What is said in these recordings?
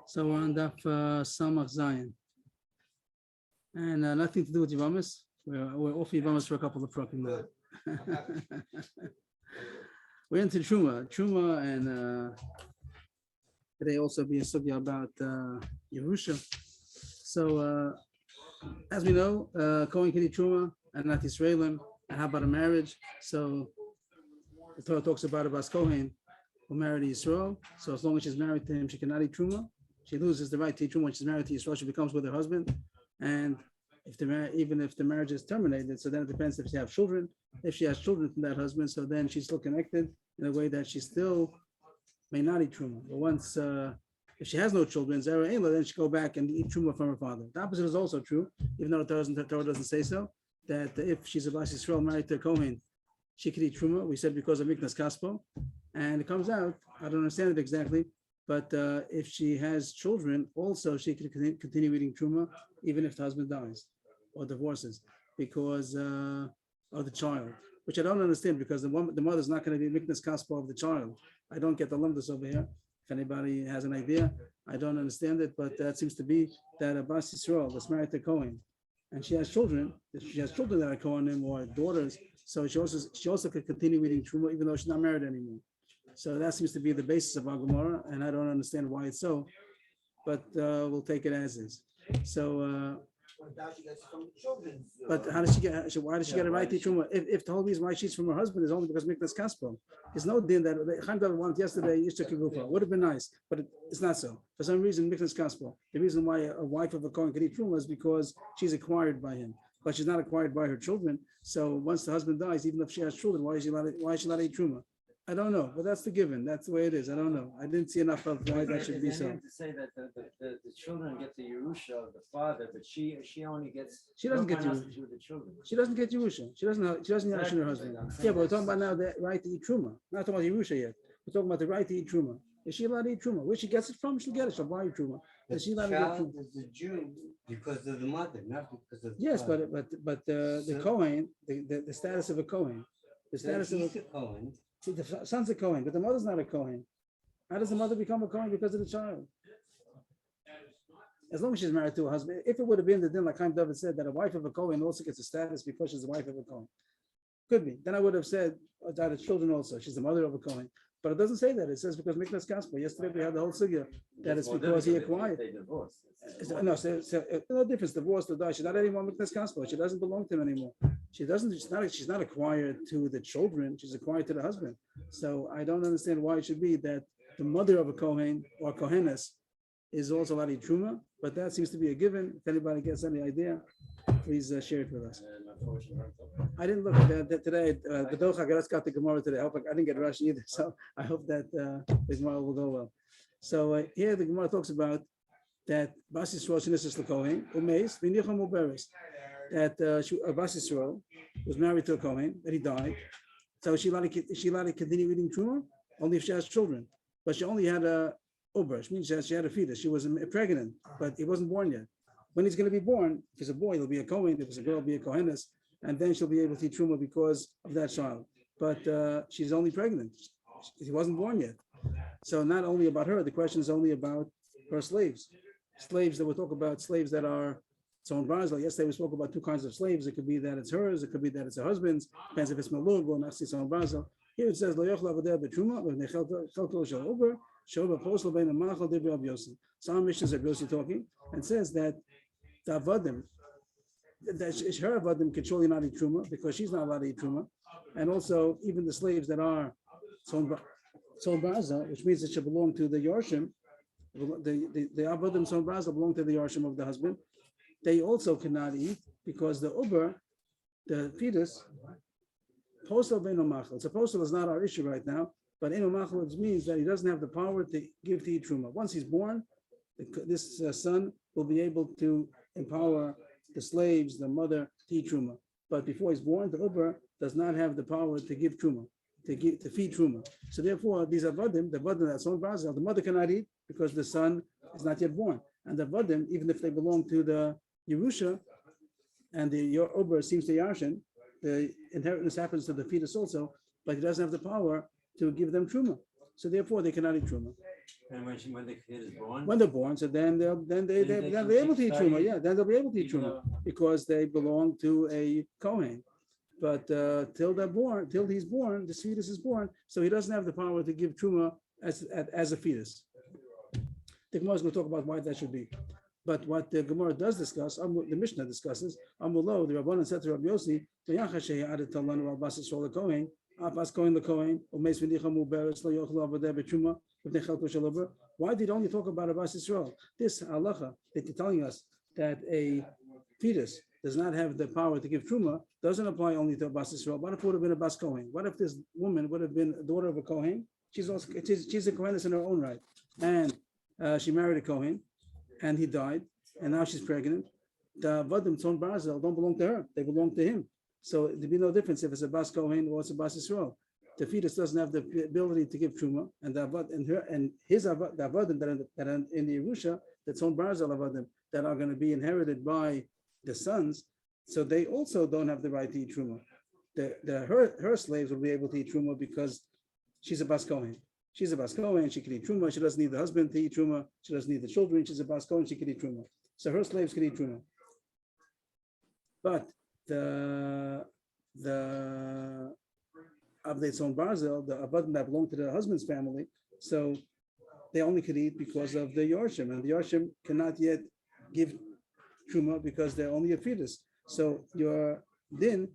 So we're on Daf Samach Zion. And nothing to do with yevamos. We're off yevamos for a couple of prakim now. We're into Truma, and today also be a sugya about Yerusha. So as we know, Kohen can eat Truma and not Yisraelim. And how about a marriage? So the Torah talks about Bas Kohen who married Yisrael. So as long as she's married to him, she cannot eat Truma. She loses the right to eat Truma when she's married to Yisrael. She becomes with her husband. And if even if the marriage is terminated, so then it depends if she has children. If she has children from that husband, so then she's still connected in a way that she still may not eat Truma. But once, if she has no children, Zera Eila, then she go back and eat Truma from her father. The opposite is also true, even though the Torah doesn't say so, that if she's a Bas Yisrael married to a Kohen, she could eat Truma. We said because of Miknas Kaspo. And it comes out, I don't understand it exactly, but if she has children, also she could continue eating Truma, even if the husband dies or divorces because of the child, which I don't understand because the mother's not going to be Miknas Kaspo of the child. I don't get the lumdus over here. If anybody has an idea, I don't understand it, but that seems to be that a Bas Yisrael that's married to Kohen, and she has children. If she has children that are Kohanim or daughters, so she also could continue eating Truma even though she's not married anymore. So that seems to be the basis of our Gemara, and I don't understand why it's so, but we'll take it as is. So, but how does she get? Why does she get a right to eat Truma? If the whole reason why she's from her husband is only because Miknas Kaspo, there's no din that Chaim David wanted yesterday. Ishta Kigufa would have been nice, but it's not so. For some reason, Miknas Kaspo. The reason why a wife of a Kohen can eat Truma is because she's acquired by him, but she's not acquired by her children. So once the husband dies, even if she has children, why is she allowed to eat Truma? I don't know, but that's the given. That's the way it is. I don't know. I didn't see enough of why that should be so. To say that the children get the Yerusha of the father, but she only gets. She doesn't get Yerusha. The children. She doesn't get Yerusha. She doesn't Yerusha her husband. Yeah, but we're talking about now the right to eat Truma. We're not talking about Yerusha yet. We're talking about the right to eat Truma. Is she allowed to eat Truma? Where she gets it from, she'll get it. She'll buy Truma. Is she allowed to get Truma? Is the Jew because of the mother, not because of the yes, father. but the Kohen, the status of a Kohen, the status of a Kohen. See, the son's a Kohen, but the mother's not a Kohen. How does the mother become a Kohen because of the child? As long as she's married to a husband. If it would have been the din, like Chaim David said, that a wife of a Kohen also gets a status because she's the wife of a Kohen. Could be. Then I would have said that it's children also. She's the mother of a Kohen. But it doesn't say that. It says because Miknas Kaspo. Yesterday we had the whole sugya that it's because he acquired. They divorced. No difference. Divorced or die. She's not anymore Miknas Kaspo. She doesn't belong to him anymore. She's not acquired to the children. She's acquired to the husband. So I don't understand why it should be that the mother of a Kohen or Kohenes is also allowed to eat Truma. But that seems to be a given. If anybody gets any idea, please share it with us. I didn't look at that today. The Docha got the Gemara today. I didn't get Rashi either, so I hope that the Gemara will go well. So here the Gemara talks about that Bas Yisrael Shinisis L'Kohen Umeis V'Nicham Uberes, that Bas Yisrael was married to a Kohen, that he died. So is she allowed to continue eating Truma only if she has children? But she only had a Uber, which means she had a fetus. She was pregnant, but he wasn't born yet. When he's going to be born, if he's a boy, he'll be a Kohen. If he's a girl, he'll be a Kohenes. And then she'll be able to eat Truma because of that child. But she's only pregnant. He wasn't born yet. So not only about her, the question is only about her slaves. Slaves that we'll talk about, slaves that are Tzon Brazil. Yesterday we spoke about two kinds of slaves. It could be that it's hers. It could be that it's her husband's. Depends if it's Malug or Nasi Tzon Brazil. Here it says, Lo yochel avadeh b'truma, v'nechelto shel uber, shel b'posel bein ha'machal dibri Rav Yossi. Some missions are Yossi talking, and says that the avadim, that her avadim can surely not eat Truma because she's not allowed to eat Truma. And also, even the slaves that are Tzon Brazil, which means it should belong to the Yorshim, the avadim Tzon Brazil belong to the Yorshim of the husband. They also cannot eat because the uber, the fetus, postal beino machal. So postal is not our issue right now, but eno machal means that he doesn't have the power to give to eat Truma. Once he's born, this son will be able to empower the slaves, the mother, to eat Truma. But before he's born, the uber does not have the power to give Truma, to feed Truma. So therefore, these avadim, the avadim that's on Brazil, the mother cannot eat because the son is not yet born. And the avadim, even if they belong to the Yerusha, and your Ober seems to Yarshin, the inheritance happens to the fetus also, but he doesn't have the power to give them truma. So therefore, they cannot eat truma. And when the kid is born, When they're born, so then they'll be able to eat truma. Yeah, then they'll be able to eat truma because they belong to a Kohen. But till he's born, the fetus is born, so he doesn't have the power to give truma as a fetus. The Gemara is going to talk about why that should be. But what the Gemara does discuss, the Mishnah discusses, Amulo, the Rabbanan said to Rabbi Yossi, why did only talk about Abbas Yisrael? This halacha that you're telling us that a fetus does not have the power to give truma doesn't apply only to Abbas Yisrael. What if it would have been Abbas Kohen? What if this woman would have been a daughter of a Kohen? She's a Koheness in her own right, and she married a Kohen, and he died, and now she's pregnant. The Vadim Tzon Barzel don't belong to her; they belong to him. So there'd be no difference if it's a Abbas Kohen or it's a Abbas Yisrael. The fetus doesn't have the ability to give truma, and the avad and her and his avad, the avadim that are in the Yerusha, the Tzon Barzel avadim that are going to be inherited by the sons, so they also don't have the right to eat truma. Her slaves will be able to eat truma because she's a Bas Kohen. She's a Bas Kohen, she can eat truma. She doesn't need the husband to eat truma. She doesn't need the children. She's a Bas Kohen, she can eat truma. So her slaves can eat truma. But the Avdei Tzon Barzel, the avadim that belong to the husband's family, so they only could eat because of the Yorshim, and the Yorshim cannot yet give truma because they're only a fetus. So your din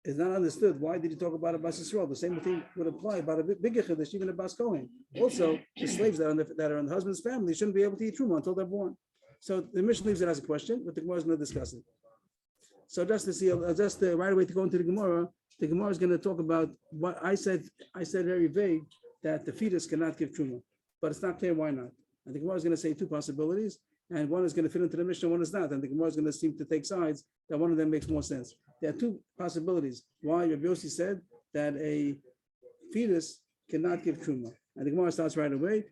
is not understood. Why did you talk about Abbas Yisrael? The same thing would apply about a bigger chiddush, even a Bas Kohen. Also, the slaves that are in the husband's family shouldn't be able to eat truma until they're born. So the Mishnah leaves it as a question, but the Gemara is going to discuss it. So just to see, right away to go into the Gemara is going to talk about what I said. I said very vague that the fetus cannot give truma, but it's not clear why not. And the Gemara is going to say two possibilities, and one is going to fit into the Mishnah, one is not. And the Gemara is going to seem to take sides that one of them makes more sense. There are two possibilities why Rabbi Yossi said that a fetus cannot give truma. And the Gemara starts right away.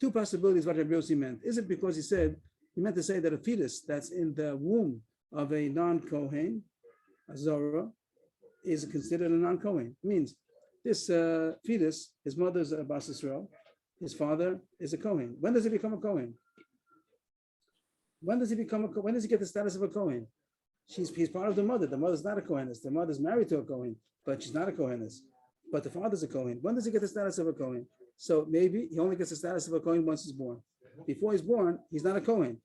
Two possibilities what Rabbi Yossi meant. Is it because he meant to say that a fetus that's in the womb of a non-Kohen, a Zorah, is considered a non-Kohen? It means this fetus, his mother is a Bas Yisrael, his father is a Kohen. When does he become a Kohen? When does he get the status of a Kohen? He's part of the mother. The mother's not a Koheness. The mother's married to a Kohen, but she's not a Koheness. But the father's a Kohen. When does he get the status of a Kohen? So maybe he only gets the status of a Kohen once he's born. Before he's born, he's not a Kohen.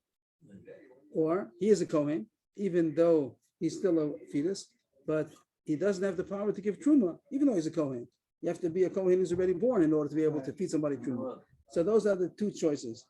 Or he is a Kohen, even though he's still a fetus, but he doesn't have the power to give truma, even though he's a Kohen. You have to be a Kohen who's already born in order to be able to feed somebody truma. So those are the two choices.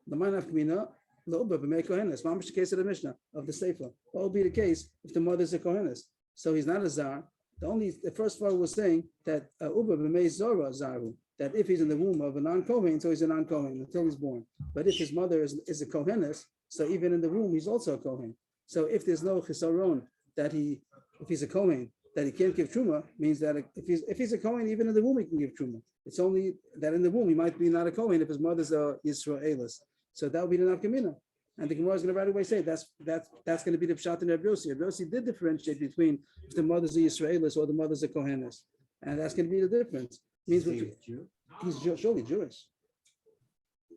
The man of Kmina, Kohenes. Mamish the case of the Mishnah of the Sefer. What will be the case if the mother is a Kohenes? So he's not a Zar. The first part was saying that Uba b'mei Zora Zaru, that if he's in the womb of a non-Kohen, so he's a non-Kohen until he's born. But if his mother is a Kohenes, so even in the womb, he's also a Kohen. So if there's no chisaron that if he's a Kohen, that he can't give truma, means that if he's a Kohen, even in the womb he can give truma. It's only that in the womb he might be not a Kohen if his mother's a Yisraelis. So that would be the nafkamina. And the Gemara is going to right away say that's going to be the pshat in Rabbi Yossi. Rabbi Yossi did differentiate between if the mother's a Yisraelis or the mother's a Kohenes, and that's going to be the difference. Means he's surely Jewish,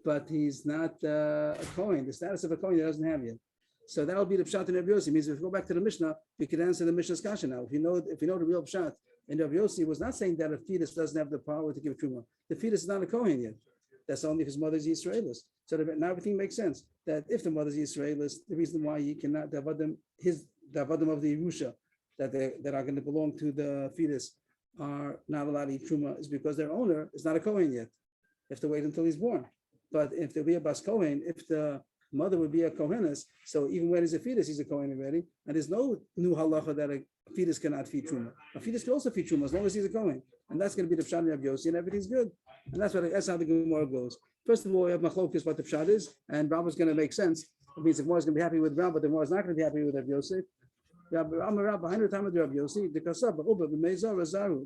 but he's not a Kohen. The status of a Kohen he doesn't have yet. So that will be the pshat in Rabbi Yossi. Means if we go back to the Mishnah, we can answer the Mishnah's kasha now. If you know the real pshat, and Rabbi Yossi was not saying that a fetus doesn't have the power to give truma. The fetus is not a Kohen yet. That's only if his mother's Yisraelis. So now everything makes sense. That if the mother's Yisraelis, the reason why he cannot the avadim of the Yerusha that are going to belong to the fetus are not allowed to eat truma is because their owner is not a Kohen yet. They have to wait until he's born. But if there be a Bas Kohen, if the mother would be a Kohenes, so even when he's a fetus, he's a Kohen already. And there's no new halacha that a fetus cannot feed truma. A fetus can also feed truma as long as he's a Kohen. And that's going to be the pshat in Rabbi Yossi, and everything's good. And that's how the Gemara goes. First of all, we have machlokes what the pshat is, and Rabba's going to make sense. It means the Gemara is going to be happy with Rabba, but the Gemara is not going to be happy with Rabbi Yossi. The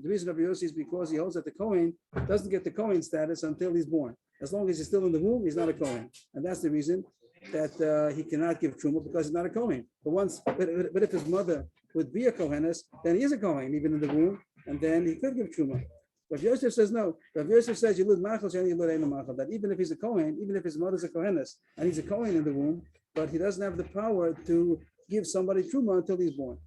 reason Rabbi Yossi is because he holds that the Kohen doesn't get the Kohen status until he's born. As long as he's still in the womb, he's not a Kohen. And that's the reason that he cannot give Truma because he's not a Kohen. But if his mother would be a Kohenes, then he is a Kohen, even in the womb, and then he could give Truma. Rav Yosef says no. Rav Yosef says you lose machal, you lose ein machal. That even if he's a Kohen, even if his mother's a Kohenes, and he's a Kohen in the womb, but he doesn't have the power to give somebody Truma until he's born.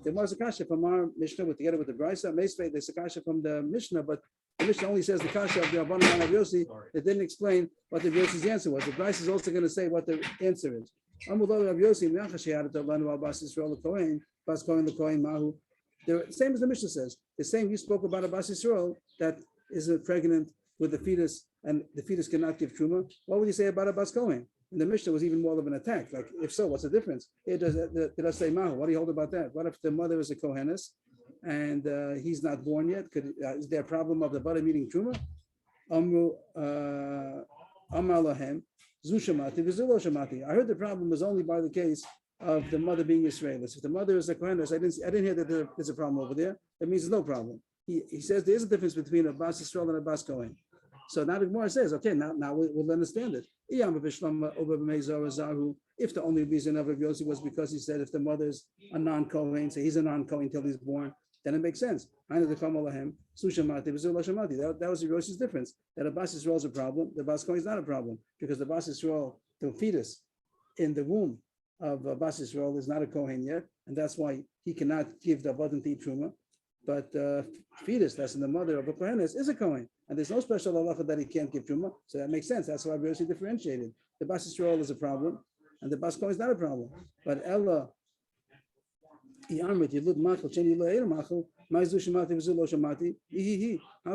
There was a kasha from our Mishnah together with the Brisa. There's a kasha from the Mishnah, but the Mishnah only says the kasha of the Rabbanan and Rav Yossi. It didn't explain what the Yossi's answer was. The Brisa is also going to say what the answer is. The same as the Mishnah says. The same you spoke about a Bas Yisrael that is pregnant with the fetus and the fetus cannot give Truma. What would you say about a Bas Kohen? And the Mishnah was even more of an attack. Like, if so, what's the difference? Did I say Mahu? What do you hold about that? What if the mother is a Kohenes and he's not born yet? Is there a problem of the butter meeting Truma? Amru Amar Lahem Zu Shamati V'Zu Lo Shamati. I heard the problem was only by the case of the mother being Israelis. If the mother is a Kohenes, I didn't hear that there's a problem over there. That means there's no problem. He says there is a difference between a Bas Yisrael and a Bas Kohen. So now the Gemara says, okay, now we'll understand it. If the only reason of Rav Yossi was because he said if the mother's a non-Kohen, so he's a non-Kohen until he's born, then it makes sense. That was Rav Yossi's difference. That a Bas Yisrael is a problem, the Bas Kohen is not a problem, because the Bas Yisrael, the fetus in the womb of Bas Yisrael is not a Kohen yet, and that's why he cannot give the abundant Truma. But fetus that's in the mother of a Kohenes is a Kohen, and there's no special halacha that he can't give Truma, so that makes sense. That's why Rav Yossi differentiated. The Bas Yisrael is a problem, and the Bas Kohen is not a problem. But Ella, how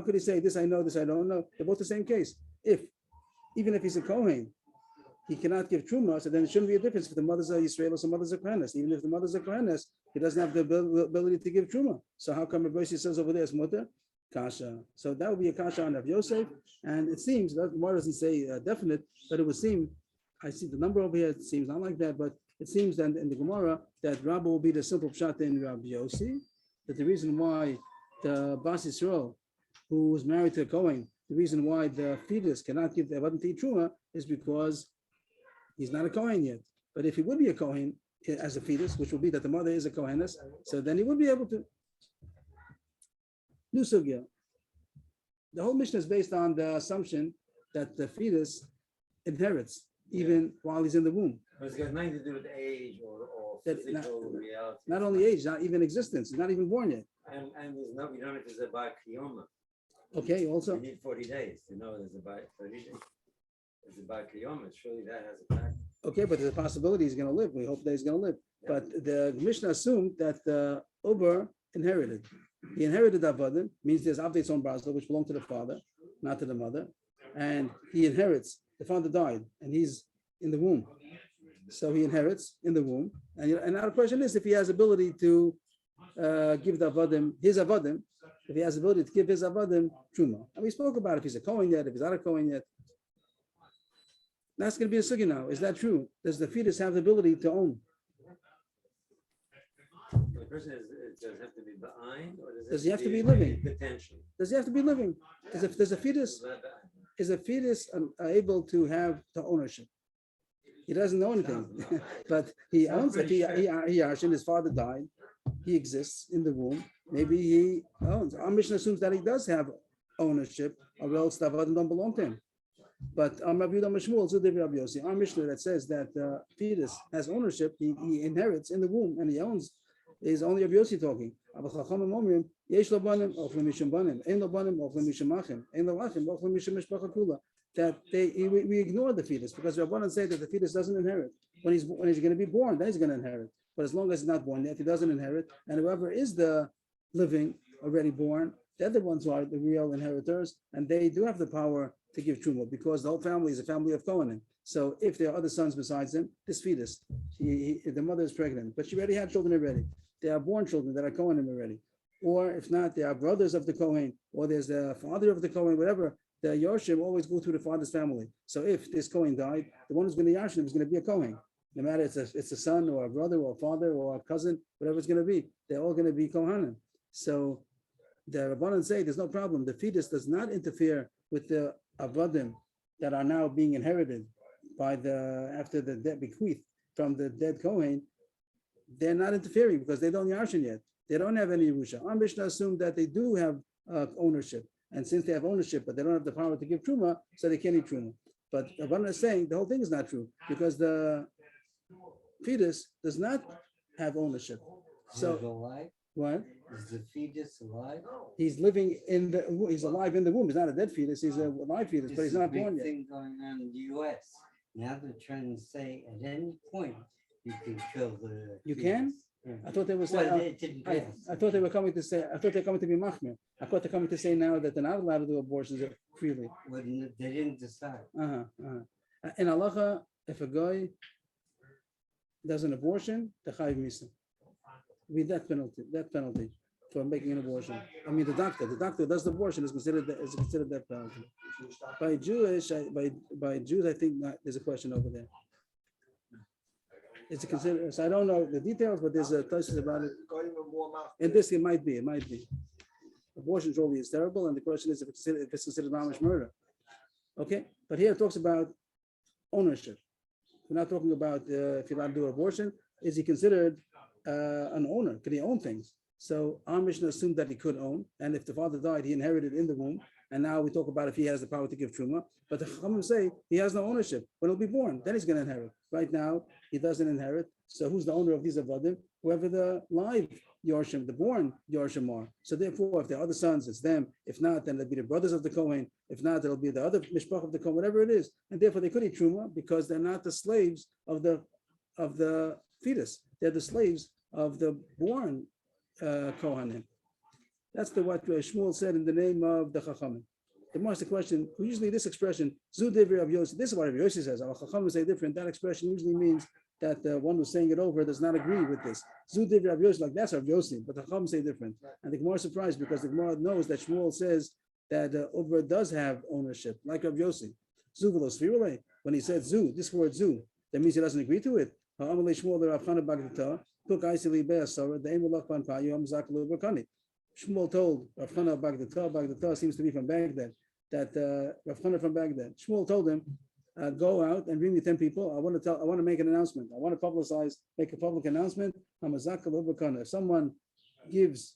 could he say this I know, this I don't know? They're both the same case. Even if he's a Kohen, he cannot give Truma, so then it shouldn't be a difference if the mother's a Yisrael or some mother's a Kohenes. Even if the mother's a Kohenes, he doesn't have the ability to give Truma. So how come Rav Yossi says over there it's mutter? Kasha. So that would be a kasha on Rav Yosef, and it seems that Gemara doesn't say definite, but it would seem. I see the number over here. It seems not like that, but it seems that in the Gemara that Rabba will be the simple pshat in Rav Yossi. That the reason why the Bas Yisrael, who was married to a Kohen, the reason why the fetus cannot give the abundant Truma is because he's not a Kohen yet. But if he would be a Kohen as a fetus, which would be that the mother is a Kohenes, so then he would be able to. New sugya. The whole mission is based on the assumption that the fetus inherits even while he's in the womb. But it's got nothing to do with age or physical reality. Not only age, not even existence. He's not even born yet. And there's no, we don't know if there's a bar kiyoma. Okay, also. You need 40 days to know there's a bar 30 days. There's a bar kiyoma. Surely that has a fact. Okay, but there's a possibility he's going to live. We hope that he's going to live. Yeah. But the Mishnah assumed that the Uber inherited. He inherited Avadim, means there's Avdei Tzon Basel, which belonged to the father, not to the mother. And he inherits. The father died, and he's in the womb. So he inherits in the womb. And now the question is if he has ability to give the Avadim, his Avadim, if he has ability to give his Avadim Truma. And we spoke about if he's a Kohen yet, if he's not a Kohen yet. That's going to be a sugi now. Is that true? Does the fetus have the ability to own? The question is, does it have to be behind, or does he have to be living? Potential. Does he have to be living? Does a fetus able to have the ownership? He doesn't know anything, but he owns it. His father died. He exists in the womb. Maybe he owns. Our mission assumes that he does have ownership, or else the Avadim don't belong to him. But our Mishnah that says that the fetus has ownership, he inherits in the womb and he owns, is only Rabbi Yossi talking. That we ignore the fetus because Rabbanan say that the fetus doesn't inherit. When he's going to be born, then he's going to inherit. But as long as he's not born yet, he doesn't inherit. And whoever is the living, already born, they're the ones who are the real inheritors, and they do have the power to give truma because the whole family is a family of Kohanim. So if there are other sons besides him, this fetus, the mother is pregnant, but she already had children already. They are born children that are Kohanim already. Or if not, they are brothers of the Kohen, or there's the father of the Kohen, whatever. The Yorshim always go through the father's family. So if this Kohen died, the one who's going to Yarsh him is going to be a Kohen. No matter it's a son or a brother or a father or a cousin, whatever it's going to be, they're all going to be Kohanim. So the Rabbanan say there's no problem. The fetus does not interfere with the Avadim that are now being inherited by after the debt bequeath from the dead Kohen, they're not interfering because they don't Yarshin yet. They don't have any Yerusha. Our Mishnah assumed that they do have ownership. And since they have ownership, but they don't have the power to give Truma, so they can't eat Truma. But Rabbanan is saying the whole thing is not true because the fetus does not have ownership. So alive? what? Is the fetus alive? He's living he's alive in the womb. He's not a dead fetus, he's a live fetus, but he's not born yet. Thing going on in the US. Now they're trying to say at any point you can kill the. You fetus. can? Yeah. I thought they were Well, saying, it didn't I pass. thought they were coming to say, I thought they're coming to be machmir. I thought they're coming to say now that they're not allowed to do abortions freely. Well, they didn't decide. In halacha, if a guy does an abortion, the chayiv misa. With that penalty for making an abortion. I mean, the doctor does the abortion is considered that penalty. By Jews, I think there's a question over there. It's considered. So I don't know the details, but there's a thesis about it. And this it might be. Abortion surely is terrible, and the question is if it's considered mamish murder. Okay, but here it talks about ownership. We're not talking about if you're allowed to do abortion. Is he considered an owner? Can he own things? So our Mishnah assumed that he could own, and if the father died, he inherited in the womb. And now we talk about if he has the power to give truma. But the Chachamim say he has no ownership. When he'll be born, then he's going to inherit. Right now, he doesn't inherit. So who's the owner of these avadim? Whoever the live Yorshim, the born Yorshim are. So therefore, if there are other sons, it's them. If not, then it'll be the brothers of the Kohen. If not, it'll be the other mishpach of the Kohen, whatever it is. And therefore, they could eat truma because they're not the slaves of the fetus. They're the slaves of the born Kohanim. That's what Shmuel said in the name of the Chachamim. The master question, usually this expression, Zu Divri Rav Yossi, this is what Rav Yossi says. Our Chachamim say different. That expression usually means that the one who's saying it over does not agree with this. Zu Divri Rav Yossi, like that's Rav Yossi, but the Chachamim say different. And the Gemara is surprised because the Gemara knows that Shmuel says that over does have ownership, like Rav Yossi. Zu Velos Firule, when he said Zu, this word Zu, that means he doesn't agree to it. Shmuel told Rav Chana Bagdata seems to be from Baghdad, that Rav Chana from Baghdad. Shmuel told him, go out and bring me 10 people. I want to make an announcement. I want to make a public announcement. If someone gives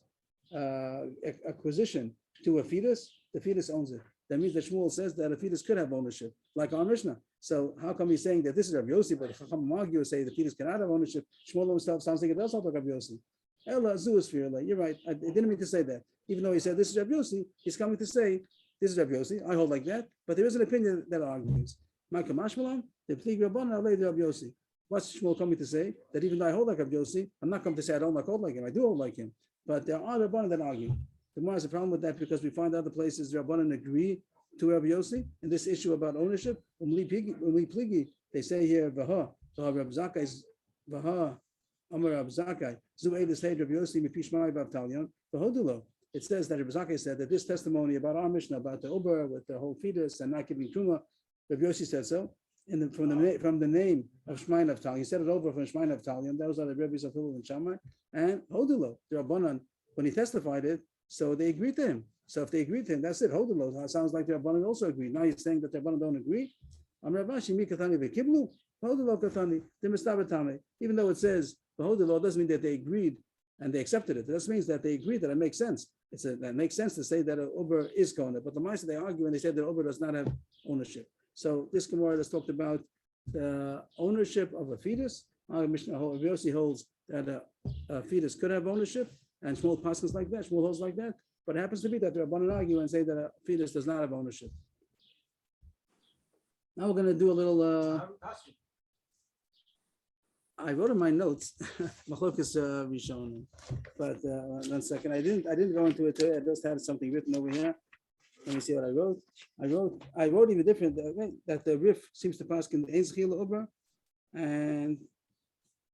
acquisition to a fetus, the fetus owns it. That means that Shmuel says that a fetus could have ownership, like our Mishnah. So how come he's saying that this is Rav Yossi, but Chacham argue say the fetus cannot have ownership? Shmuel himself sounds like it does sound like Rav Yossi. You're right. I didn't mean to say that. Even though he said this is Rav Yossi, he's coming to say this is Rav Yossi. I hold like that, but there is an opinion that argues. What's Shmuel coming to say? That even though I hold like Rav Yossi, I'm not coming to say I don't hold like him. I do hold like him. But there are Rabbanan that argue. The Gemara has a problem with that because we find other places Rabbanan agree to Rav Yossi in this issue about ownership. They say here, Vaha, Rav Zakai is Vaha. Amar Rav Zakai, it says that Rav Zakai said that this testimony about our Mishnah, about the Uber with the whole fetus and not giving Truma, Rav Yossi said so. And from the name of Shmai Naftali, he said it over from Shmai Naftali, and those are the Rebbe's of Hillel and Shammai, and Hodulo, the Rabbanan, when he testified it, so they agreed to him. So if they agreed to him, that's it. Hodulo, it sounds like the Rabbanan also agreed. Now he's saying that the Rabbanan don't agree. Amar Ravashi, Mi Katani V'Kiblu, Hodulo Katani, the Mistavatame, even though it says the Hodulo doesn't mean that they agreed and they accepted it. That means that they agreed that it makes sense. That makes sense to say that an Uber is Kona, but the Maisa they argue and they said that Uber does not have ownership. So this Gemara has talked about the ownership of a fetus. Mishnah Yossi holds that a fetus could have ownership, and Shmuel passes like that. Shmuel holds like that, but it happens to be that the Rabbanan argue and say that a fetus does not have ownership. Now we're going to do a little. I wrote in my notes, Machlokas Rishon, but 1 second. I didn't go into it today. I just had something written over here. Let me see what I wrote. I wrote even different that the Rif seems to pass in the Ezchila Ober, and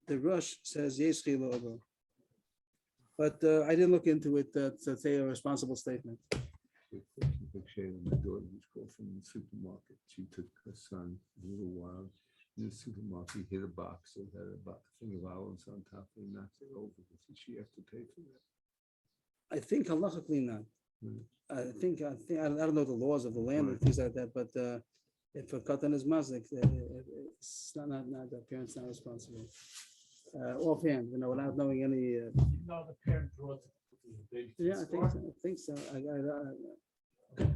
the Rush says Yezchila Ober. But I didn't look into it to say a responsible statement. My daughter was called from the supermarket. She took her son a little while in the supermarket. He hit a box that had a thing of olives on top and he knocked it over. Did she have to pay for that? I think halachically not. I think I don't know the laws of the land and things like that, but if a katan is mazik, it's not the parent's not responsible. Offhand, without knowing any. No, the parent brought the baby. to Yeah, the I store. think so.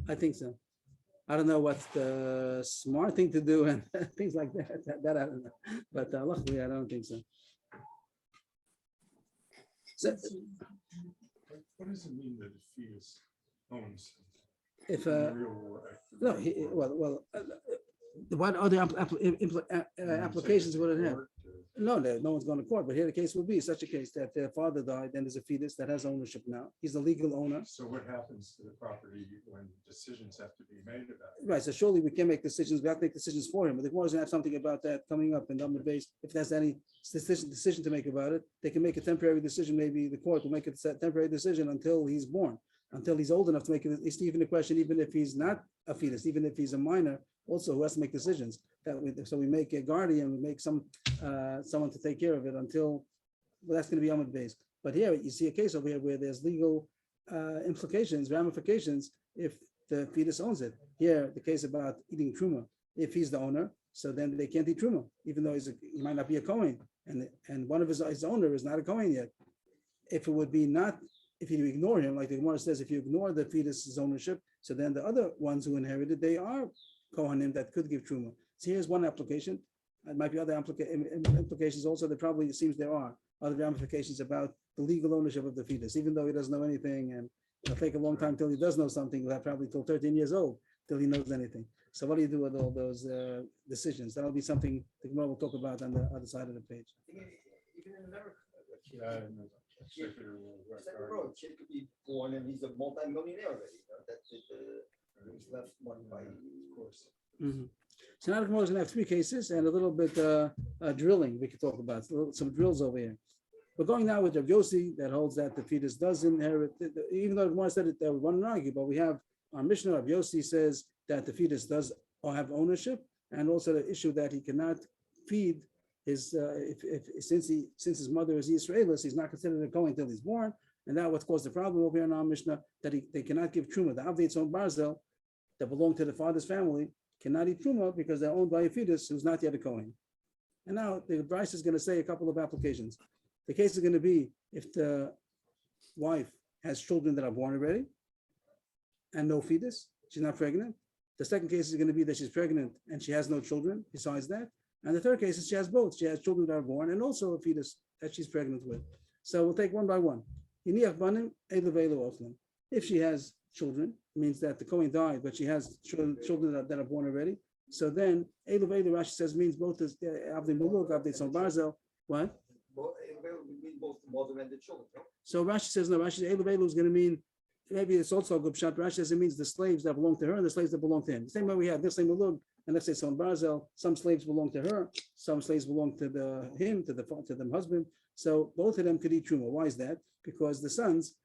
I think so. I don't know what's the smart thing to do and things like that. That I don't know. But luckily, I don't think so. So What does it mean that the fetus owns? if in the real world? no, what other applications would it have? No, no one's going to court. But here the case would be such a case that their father died, then there's a fetus that has ownership now. He's the legal owner. So what happens to the property when decisions have to be made about it? Right, so surely we can make decisions, we have to make decisions for him, but the Gemara doesn't have something about that coming up in Amud Beis. If there's any decision to make about it, they can make a temporary decision, maybe the court will make a temporary decision until he's born, until he's old enough to make it. It's even a question, even if he's not a fetus, even if he's a minor, also who has to make decisions. So we make a guardian, we make someone to take care of it until, well, that's going to be Amud Beis. But here you see a case over here where there's legal implications, ramifications, if the fetus owns it. Here, the case about eating truma, if he's the owner, so then they can't eat truma, even though he might not be a Kohen, and one of his owner is not a Kohen yet. If it would be not, if you ignore him, like the Gemara says, if you ignore the fetus's ownership, so then the other ones who inherited, they are Kohanim that could give truma. So here's one application. There might be other implications also. There probably, it seems there are other ramifications about the legal ownership of the fetus, even though he doesn't know anything, and it'll take a long time till he does know something. He'll have probably till 13 years old till he knows anything. So what do you do with all those decisions? That'll be something the Gemara will talk about on the other side of the page. Even in America, Secular Second road, kid could be born and he's a multi-millionaire already. That's it. He's left money by, of course. Mhm. So now the Gemara is going to have three cases and a little bit drilling we could talk about. Some drills over here. We're going now with Rav Yossi that holds that the fetus does inherit, even though the Gemara said it, they would want to argue, but we have our Mishnah. Rav Yossi says that the fetus does have ownership, and also the issue that he cannot feed his, since his mother is Israelis, he's not considered a Kohen until he's born, and that what caused the problem over here in our Mishnah, that they cannot give truma. The Avdei Tzon Barzel that belong to the father's family cannot eat truma because they're owned by a fetus who's not yet a Kohen. And now the Bryce is going to say a couple of applications. The case is going to be if the wife has children that are born already and no fetus, she's not pregnant. The second case is going to be that she's pregnant and she has no children besides that. And the third case is she has both. She has children that are born and also a fetus that she's pregnant with. So we'll take one by one. If she has children, it means that the Kohen died, but she has children that are born already. So then, Rashi says means both as Avdei Muluk, Avdei Tzon Barzel. What? We mean both the mother and the children. No? So Rashi says no. Rashi says is going to mean, maybe it's also a good shot. Rashi says it means the slaves that belong to her and the slaves that belong to him. The same way we have this same Muluk and let's say Tzon Barzel. Some slaves belong to her, some slaves belong to the husband. So both of them could eat truma. Why is that? Because the sons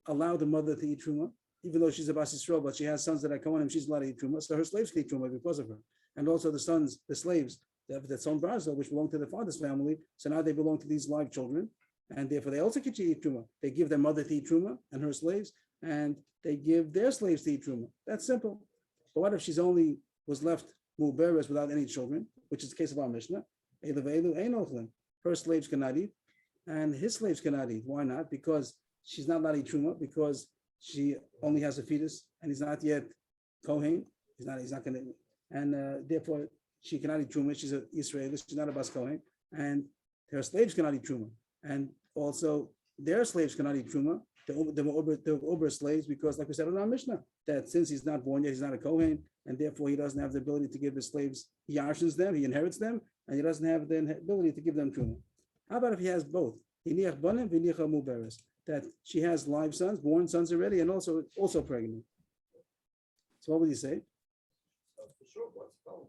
allow the mother to eat truma, even though she's a Bas Yisrael, but she has sons that are Kohanim, she's allowed to eat truma. So her slaves can eat truma because of her. And also the slaves, that Tzon Barzel, which belong to the father's family, so now they belong to these live children, and therefore they also get to eat truma. They give their mother to eat truma and her slaves, and they give their slaves to eat truma. That's simple. But what if she's only was left muberes without any children, which is the case of our Mishnah? Her slaves cannot eat, and his slaves cannot eat. Why not? Because she's not allowed to eat truma, because she only has a fetus and he's not yet Kohen. He's not going to, and therefore she cannot eat truma. She's an Israeli. She's not a Bas Kohen, and her slaves cannot eat truma, and also their slaves cannot eat truma. The Uber slaves, because like we said in our Mishnah, that since he's not born yet, he's not a Kohen, and therefore he doesn't have the ability to give his slaves. He yarshins them, he inherits them, and he doesn't have the ability to give them truma. How about if he has both? That she has live sons, born sons already, and also pregnant. So what would you say? For sure, what's the problem?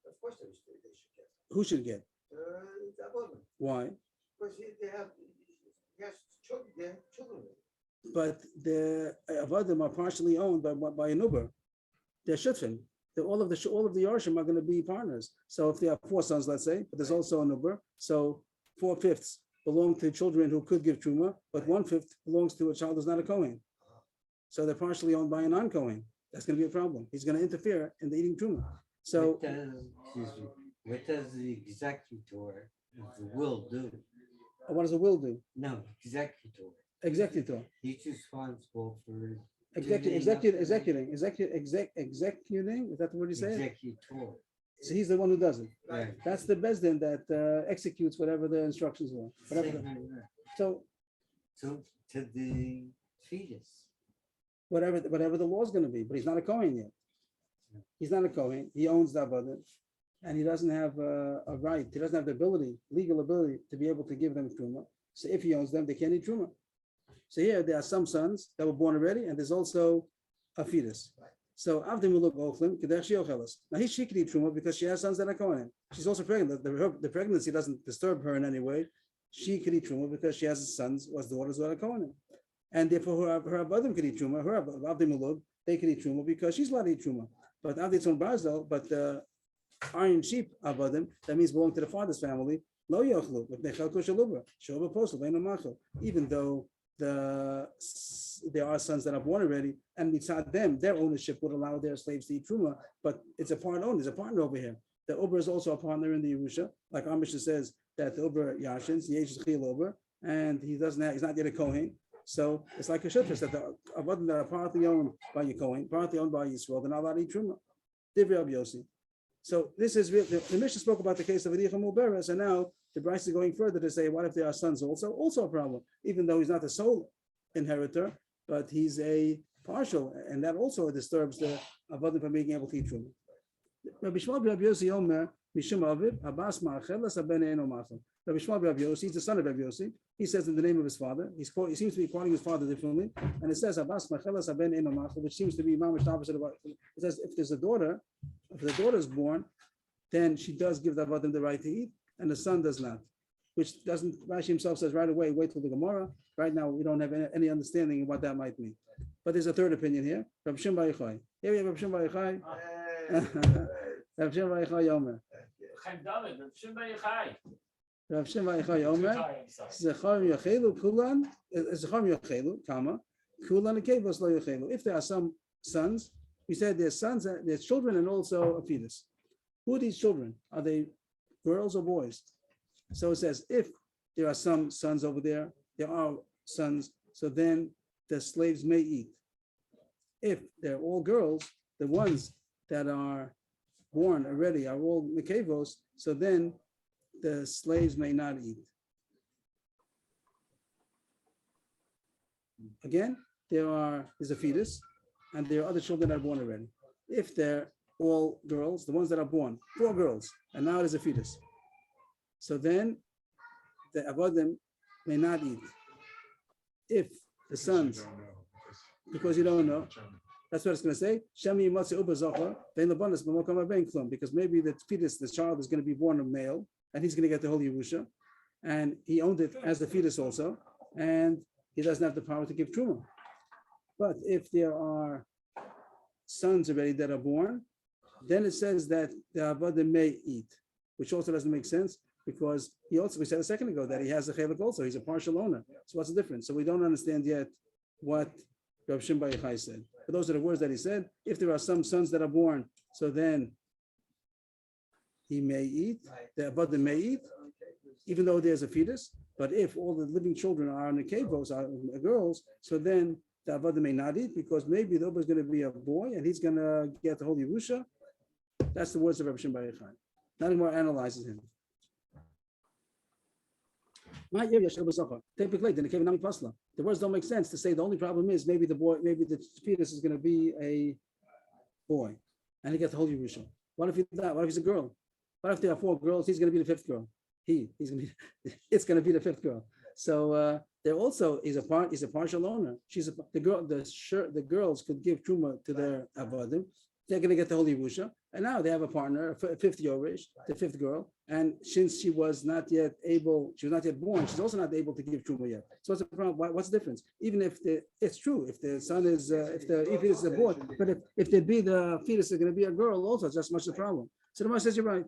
Of course they should get. Who should get? That woman. Why? Because he has children. But the Avadim are partially owned by an Uber. They're Shutfin. All of the Yarshim are going to be partners. So if they have 4 sons, let's say, but there's also an Uber, so 4/5 belong to children who could give truma, but 1/5 belongs to a child who's not a Kohen. So they're partially owned by a non-Kohen. That's going to be a problem. He's going to interfere in the eating truma. So What does the executor of the will do? what does a will do? No, executor. Executor. He's responsible for Executing. Executing. Is that the word you say? executor. So he's the one who does it. Right. That's the bezdin that executes whatever the instructions were. Whatever the- so So to the fetus. whatever the law is going to be, but he's not a Kohen yet. He's not a Kohen. He owns the Avodah, and he doesn't have a right. He doesn't have the ability, legal ability, to be able to give them truma. So if he owns them, they can't eat truma. So here there are some sons that were born already, and there's also a fetus. So Avdim will look Ochlim, Kedech Shiochelas. Now she can eat truma because she has sons that are Kohen. She's also pregnant. The pregnancy doesn't disturb her in any way. She can eat truma because she has sons or daughters that are Kohen. And therefore her Avadim can eat truma. Her Avdim will they can eat truma because she's allowed to eat truma. But Avdim Barzel, but the iron sheep Avadim, that means belong to the father's family. Lo yochlu, but nechal koshalubra, shoba posel, veinu machel. Even though there are sons that are born already, and beside them, their ownership would allow their slaves to eat truma, but it's a part owner, there's a partner over here. The Uber is also a partner in the Yerusha, like our Mishnah says that the Uber Yashins, the Yesh Chil Uber, and he's not yet a Kohen. So it's like a shutras that the Avadim that are partly owned by your Kohen, partly owned by Yisrael, they're not allowed to eat truma. Divrei Rabbi Yossi. So this is real. The Mishnah spoke about the case of Adicha Muberes, and now the Bryce is going further to say, what if there are sons also? Also a problem, even though he's not the sole inheritor, but he's a partial, and that also disturbs the Avadim from being able to eat truma. Rabbi Shmuel Rabbi Yossi Omer Mishum Aviv Abbas Ma'achelas Haben Eno Machel. Rabbi Shmuel Rabbi Yossi, he's the son of Rabbi Yossi. He says in the name of his father. He seems to be quoting his father differently, and it says Abbas Ma'achelas Haben Eno Machel, which seems to be mamish opposite of what it says. If there's a daughter, if the daughter is born, then she does give the Avadim the right to eat, and the son does not. Which doesn't, Rashi himself says right away, wait till the Gemara. Right now, we don't have any understanding of what that might mean. But there's a third opinion here. Rabbi Shimon Bar Yochai. Here we have Rabbi Shimon Bar Yochai. Rabbi Shimon Bar Yochai Yomer. Rabbi Shimon Bar Yochai Yomer. Zechar Yochelu Kulan. Zechar Yochelu, comma. Kulan Nekevos Lo Yochelu. If there are some sons, we said there's sons, there's children, and also a fetus. Who are these children? Are they girls or boys? So it says, if there are some sons over there, there are sons, so then the slaves may eat. If they're all girls, the ones that are born already are all nekevos, so then the slaves may not eat. Again, there's a fetus, and there are other children that are born already. If they're all girls, the ones that are born, 4 girls, and now there's a fetus. So then the Avadim may not eat. If the sons, because you don't know, that's what it's going to say. Because maybe the fetus, the child is going to be born a male, and he's going to get the whole Yerusha, and he owned it as the fetus also, and he doesn't have the power to give truma. But if there are sons already that are born, then it says that the Avadim may eat, which also doesn't make sense. Because we said a second ago that he has a chelik also, he's a partial owner. So what's the difference? So we don't understand yet what Rabbi Shimon Bar Yochai said. But those are the words that he said. If there are some sons that are born, so then he may eat, the Avadim may eat, even though there's a fetus. But if all the living children are nekevos, are girls, so then the Avadim may not eat, because maybe the Uber is going to be a boy and he's going to get the whole Yerusha. That's the words of Rabbi Shimon Bar Yochai. Not anymore analyzes him. The words don't make sense to say the only problem is maybe the fetus is going to be a boy and he gets the whole Yerusha. What if he's not? What if he's a girl? What if there are 4 girls? He's going to be the 5th girl. It's going to be the 5th girl. So there also is he's a partial owner. The girls could give truma to their avadim. They're going to get the whole Yerusha. And now they have a partner, a 5th Yorish, the 5th girl. And since she was not yet born, she's also not able to give truma yet. So what's the problem? What's the difference? Even if it's true, if the son is, if the fetus is a boy, but if the fetus is going to be a girl also, it's just much the problem. So the Gemara says, you're right.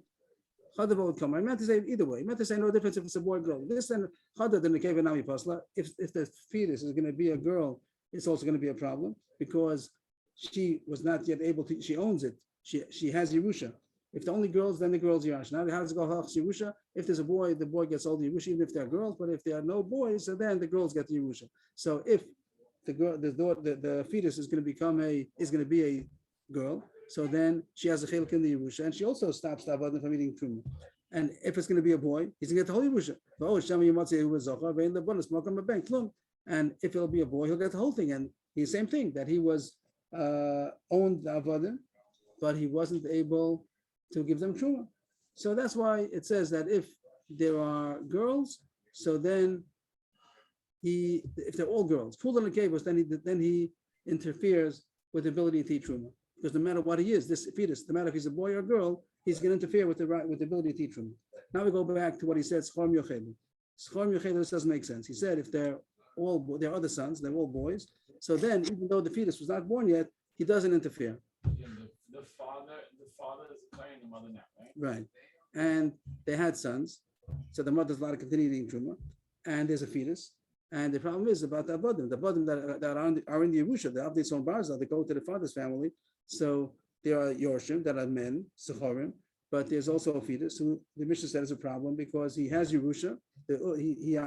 Chada would come. I meant to say either way. I meant to say no difference if it's a boy or girl. This and Chada the Nekeva Nami Pasla. If the fetus is going to be a girl, it's also going to be a problem because she was not yet able to. She owns it. She has Yerusha, If the only girls, then the girls Yerash. Now how does it go halachas Yerusha? If there's a boy, the boy gets all the Yerusha, even if they're girls. But if there are no boys, so then the girls get the Yerusha. So if the girl, the fetus is going to be a girl, so then she has a chelik in the Yerusha, and she also stops the avodim from eating truma. And if it's going to be a boy, he's going to get the whole Yerusha. And if it'll be a boy, he'll get the whole thing. And the same thing, that he was owned the avodim, but he wasn't able to give them truma. So that's why it says that if there are girls, so then if they're all girls, then he interferes with the ability to eat truma. Because no matter what he is, this fetus, no matter if he's a boy or a girl, he's going to interfere with the ability to eat truma. Now we go back to what he said, Schorm Yochelu. Schorm Yochelu, this doesn't make sense. He said if they're their other sons, they're all boys. So then, even though the fetus was not born yet, he doesn't interfere. Yeah, the father is playing the mother now, right? Right. And they had sons. So the mother's allowed to continue eating truma. And there's a fetus. And the problem is about the avodim. The avodim that are in the Yerusha, the Avdei Son Barza, they go to the father's family. So there are Yorshim that are men, Sechorim, but there's also a fetus who the Mishnah said is a problem because he has Yerusha, he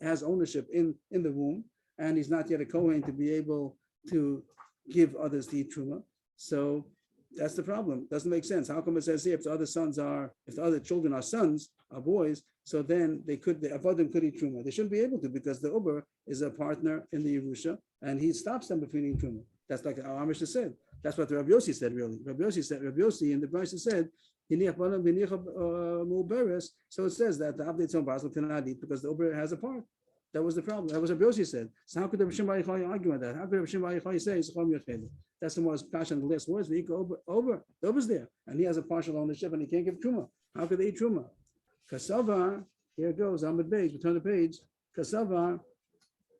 has ownership in the womb, and he's not yet a Kohen to be able to give others the truma. So that's the problem. Doesn't make sense. How come it says here if the other children are sons, are boys, so then the avodim could eat truma. They shouldn't be able to because the Uber is a partner in the Yerusha, and he stops them between eating truma. That's like our Mishnah said. That's what the Rabbi Yossi said, really. Rabbi Yossi in the Brisa said, so it says that the Avdei Tzon Basel cannot eat because the Uber has a part. That was the problem. That was what Rabbi Yossi said. So how could Rabbi Shimon Bar Yochai argue on that? How could Rabbi Shimon Bar Yochai say it's Chom Yochelu? That's the most passionate last words. The Uber's there, and he has a partial ownership, and he can't give truma. How could they eat truma? Kasavar, here it goes. On the page, we turn the page. Kasavar,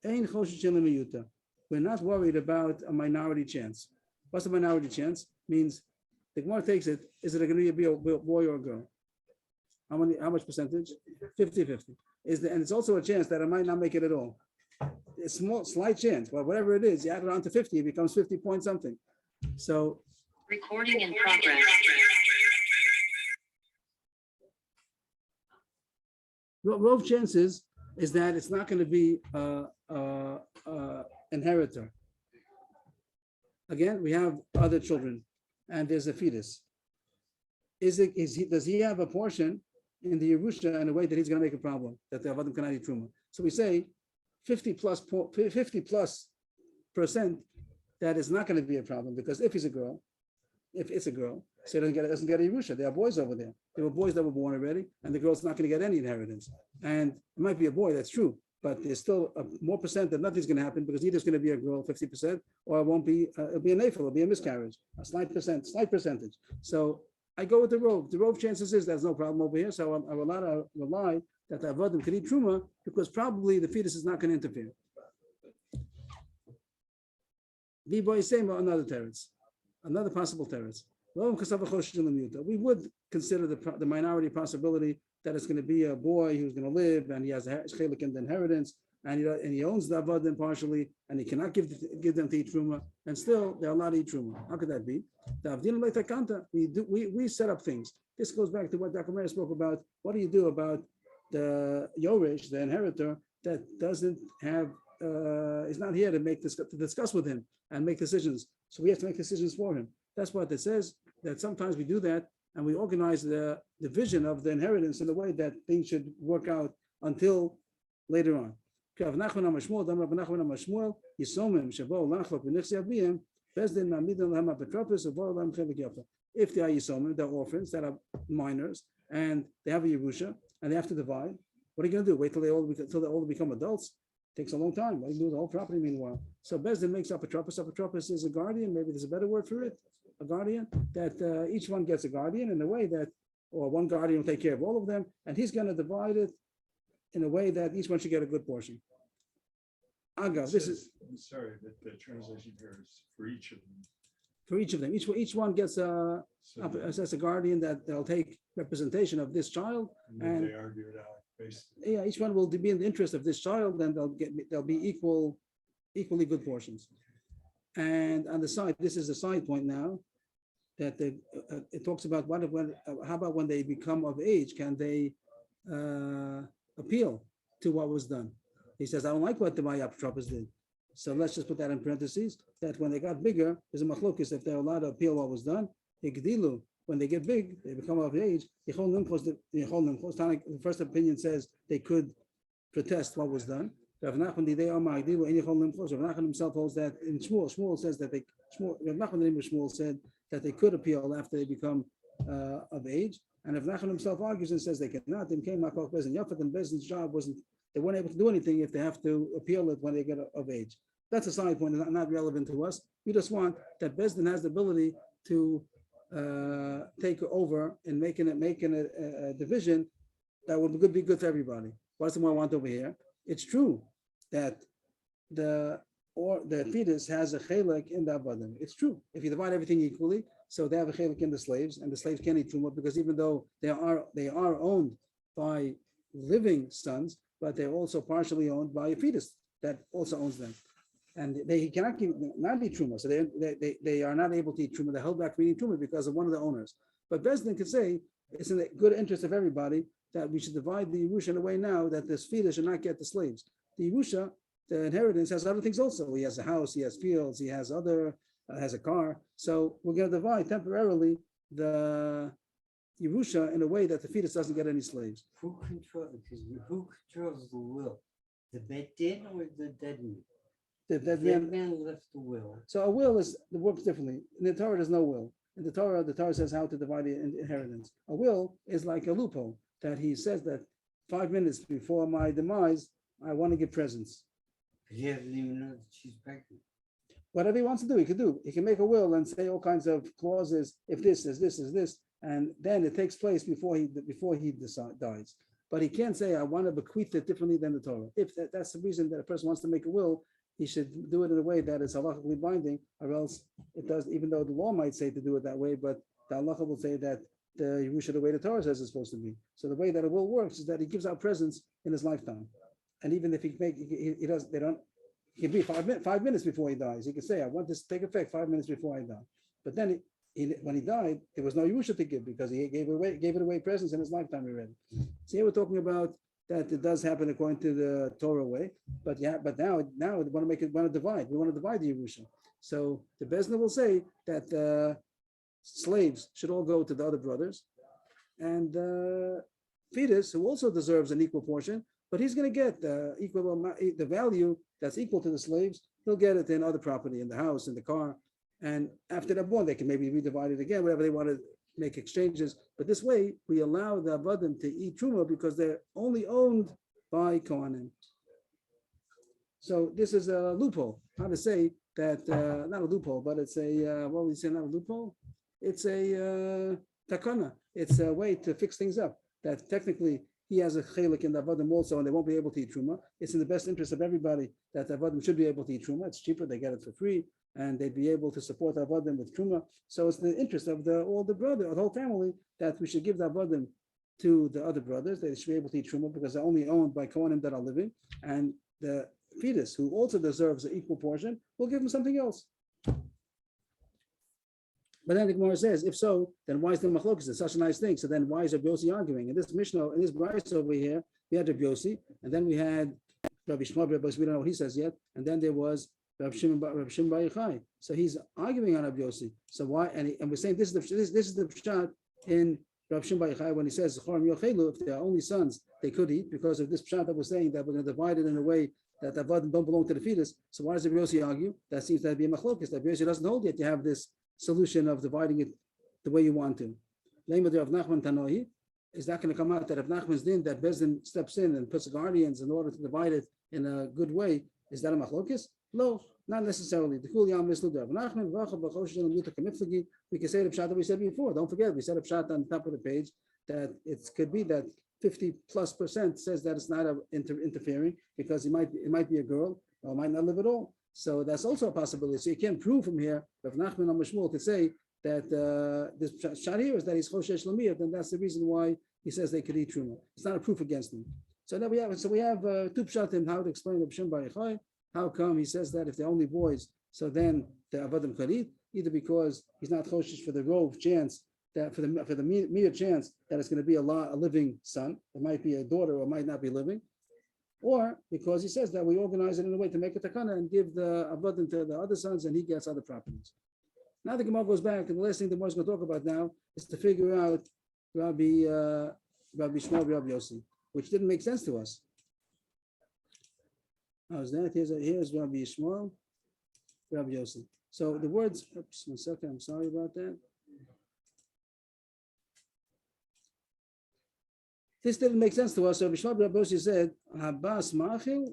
ein choshesh miyuta. We're not worried about a minority chance. What's a minority chance? Means the Gemara takes it, is it going to be a boy or a girl? How much percentage? 50-50. And it's also a chance that I might not make it at all. It's small, slight chance, but whatever it is, you add it on to 50, it becomes 50 point something. So recording in progress. Rove chances is that it's not going to be inheritor. Again, we have other children, and there's a fetus. Does he have a portion in the Yerusha in a way that he's going to make a problem that the Avadim cannot eat truma? So we say 50 plus percent that is not going to be a problem because if it's a girl, so it doesn't get a Yerusha. There are boys over there. There were boys that were born already, and the girl's not going to get any inheritance. And it might be a boy, that's true, but there's still more percent that nothing's going to happen because either it's going to be a girl, 50%, or it won't be. It'll be a nafil, it'll be a miscarriage, a slight percentage. So I go with the Rove. The Rove chances is there's no problem over here, so I will not rely that the avodim can eat truma because probably the fetus is not going to interfere. B-boy same another teretz, another possible teretz. We would consider the minority possibility that it's going to be a boy who's going to live and he has a chelik in the inheritance and he owns the avodim partially and he cannot give them to eat truma and still they're allowed to eat truma. How could that be? We set up things. This goes back to what Dr. Meir spoke about. What do you do about the Yorish, the inheritor, that doesn't have is not here to discuss with him and make decisions. So we have to make decisions for him. That's what it says, that sometimes we do that and we organize the division of the inheritance in a way that things should work out until later on. If they are Yisomim, they're orphans that are minors, and they have a Yerusha, and they have to divide. What are you going to do? Wait till they all become adults? Takes a long time. What do you do with the whole property meanwhile? So Bezdin makes up a tropos. A tropos is a guardian. Maybe there's a better word for it. A guardian. That each one gets a guardian in a way that, or one guardian will take care of all of them, and he's going to divide it in a way that each one should get a good portion. Aga, this is. I'm sorry, that the translation here is for each of them. For each of them, each one gets a guardian that they'll take representation of this child, And they argue it out basically. yeah, each one will be in the interest of this child, and they'll be equally good portions. And on the side, this is a side point now. that it talks about how about when they become of age, can they appeal to what was done? He says, I don't like what the Mayaptropas did. So let's just put that in parentheses, that when they got bigger, there's a machlokis, if they're allowed to appeal what was done, Higdilu, when they get big, they become of age, the first opinion says they could protest what was done. Rav Nachman himself holds that in Shmuel. Shmuel says that Rav Nachman, the name of Shmuel, said that they could appeal after they become of age. And Rav Nachman himself argues and says they cannot. Then came Makok Bezin Yafat, and Bezin's job wasn't, they weren't able to do anything if they have to appeal it when they get of age. That's a side point, not relevant to us. We just want that Bezdin has the ability to take over and making a division that would be good for everybody. What's the more I want over here? It's true that the fetus has a chelik in the avadim. It's true. If you divide everything equally, so they have a chelik in the slaves, and the slaves can't eat truma because even though they are owned by living sons, but they're also partially owned by a fetus that also owns them, and they cannot not eat truma. So they are not able to eat truma. They're held back from eating truma because of one of the owners. But Bezdin can say it's in the good interest of everybody that we should divide the Yerusha in a way now that this fetus should not get the slaves. The Yerusha, the inheritance, has other things also. He has a house, he has fields, he has has a car. So we're going to divide temporarily the Yerusha in a way that the fetus doesn't get any slaves. Who controls the will? The Bet Din or the dead man? The The dead dead man. man left the will. So a will works differently. In the Torah, there's no will. In the Torah says how to divide the inheritance. A will is like a loophole that he says that 5 minutes before my demise, I want to give presents. He doesn't even know that she's pregnant. Whatever he wants to do, he could do. He can make a will and say all kinds of clauses. If this is this, and then it takes place before he dies. But he can't say I want to bequeath it differently than the Torah. If that's the reason that a person wants to make a will, he should do it in a way that is halachically binding, or else it does. Even though the law might say to do it that way, but the halacha will say that the Yerusha, the way the Torah says it's supposed to be. So the way that a will works is that he gives out presents in his lifetime, and even if he can be 5 minutes before he dies. He can say, I want this to take effect 5 minutes before I die. But then when he died, there was no Yerusha to give because he gave it away presents in his lifetime already. So here we're talking about that it does happen according to the Torah way, but now we want to divide. We want to divide the Yerusha. So the Bezna will say that slaves should all go to the other brothers, and fetus, who also deserves an equal portion, but he's going to get the value that's equal to the slaves. He'll get it in other property, in the house, in the car, and after they're born, they can maybe redivide it again, whatever they want to make exchanges. But this way, we allow the avadim to eat truma because they're only owned by Kohanim. So this is a loophole. How to say that? Not a loophole, but it's a what would you say? Not a loophole. It's a takana. It's a way to fix things up. That technically he has a chelik in the avadim also, and they won't be able to eat truma. It's in the best interest of everybody that the avadim should be able to eat truma. It's cheaper; they get it for free, and they'd be able to support the avadim with truma. So it's the interest of the whole family, that we should give the avadim to the other brothers. They should be able to eat truma because they're only owned by kohanim that are living, and the fetus, who also deserves an equal portion, will give him something else. But then the Gemara says, if so, then why is the machlokes? It's such a nice thing. So then why is Rabbi Yossi arguing? In this Mishnah, in this Bryce over here, we had Rabbi Yossi, and then we had Rabbi Shmuel, but we don't know what he says yet. And then there was Rabbi Shimon Bar Yochai. So he's arguing on Rabbi Yossi. So why? And we're saying this is the pshat in Rabbi Shimon Bar Yochai when he says if they are only sons, they could eat, because of this pshat that we're saying that we're going to divide it in a way that the avadim don't belong to the fetus. So why does Rabbi Yossi argue? That seems to be a machlokes. Rabbi Yossi doesn't hold yet. You have this solution of dividing it the way you want to. Of Nachman Tanoi, is that going to come out that if Nachman's din, that Bezdin steps in and puts guardians in order to divide it in a good way? Is that a machlokes? No, not necessarily. We can say the pshat that we said before. Don't forget, we said a pshat on the top of the page that it could be that 50+% says that it's not interfering because it might be a girl or might not live at all. So that's also a possibility. So you can't prove from here. If Nachman or Shmuel could say that this pshat here is that he's choshesh lamiyah, then that's the reason why he says they could eat truma. It's not a proof against him. So now we have two pshatim how to explain the B'Shem Bar Yochai. How come he says that if they're only boys, so then the avadim could eat? either because he's not choshish for the rove chance that for the mere chance that it's going to be a living son, it might be a daughter or might not be living, or because he says that we organize it in a way to make a takana and give the avodim to the other sons and he gets other properties. Now the Gemara goes back, and the last thing the Gemara is going to talk about now is to figure out Rabbi Shmuel, Rabbi Yossi, which didn't make sense to us. How's that? Here's Rabbi Shmuel, Rabbi Yossi. So the words, oops, 1 second, I'm sorry about that. This didn't make sense to us. So Rabbi Shmuel, Rabbi Yossi said, Habas Machil,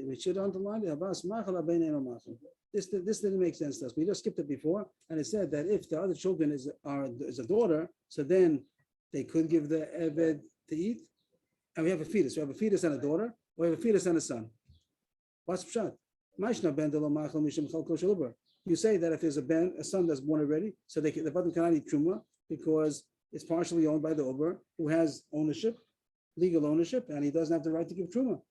we should underline it, Habas Machil, Abein Machil. This didn't make sense to us. We just skipped it before, and it said that if the other children is a daughter, so then they could give the eved to eat. And we have a fetus. We have a fetus and a daughter, or we have a fetus and a son. What's pshat? You say that if there's a son that's born already, so the bottom cannot eat truma because it's partially owned by the ober who has ownership, legal ownership, and he doesn't have the right to give truma.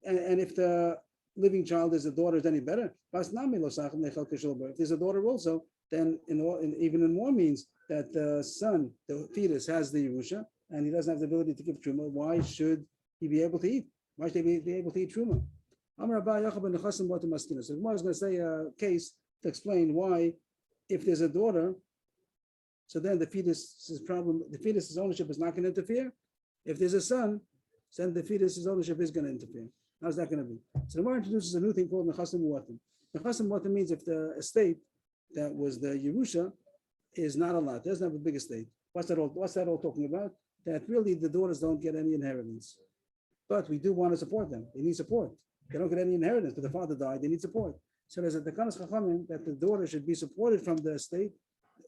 And if the living child is a daughter, is any better? If there's a daughter also, then even in more means that the son, the fetus, has the Yerusha, and he doesn't have the ability to give truma. Why should he be able to eat? Why should he be able to eat truma? So the Gemara is going to say a case to explain why, if there's a daughter, so then the fetus's ownership is not going to interfere. If there's a son, then the fetus's ownership is going to interfere. How's that going to be? So the Gemara introduces a new thing called nechasim muatim. Nechasim muatim means if the estate that was the Yerusha is not a lot, doesn't have a big estate. What's that all talking about? That really the daughters don't get any inheritance. But we do want to support them. They need support. They don't get any inheritance, but the father died, they need support. So there's a takanas chachamim that the daughter should be supported from the estate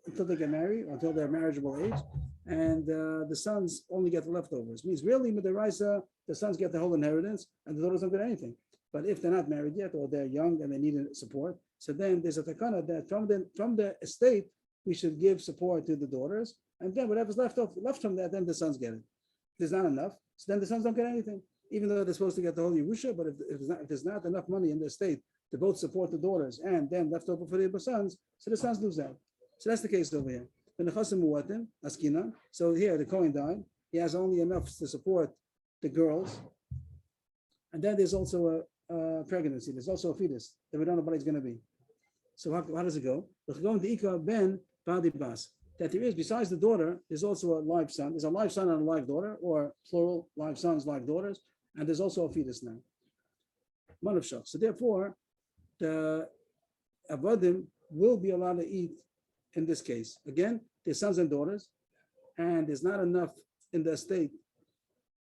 until they get married, until they're marriageable age, and the sons only get the leftovers. Means really, midaraisa, the sons get the whole inheritance, and the daughters don't get anything. But if they're not married yet, or they're young and they need support, so then there's a takana that from the estate we should give support to the daughters, and then whatever's left from that, then the sons get it. If there's not enough, so then the sons don't get anything, even though they're supposed to get the whole Yerusha. But if there's not enough money in the estate to both support the daughters and then left over for the sons, so the sons lose out. So that's the case over here. The nechasim muatim askina. So here the Kohen died. He has only enough to support the girls, and then there's also a pregnancy. There's also a fetus that we don't know what it's going to be. So how does it go? We're going to ikar ben badi bas. That there is, besides the daughter, there's also a live son. There's a live son and a live daughter, or plural, live sons, live daughters, and there's also a fetus now. Manavshach. So therefore, the avodim will be allowed to eat in this case. Again, there's sons and daughters, and there's not enough in the estate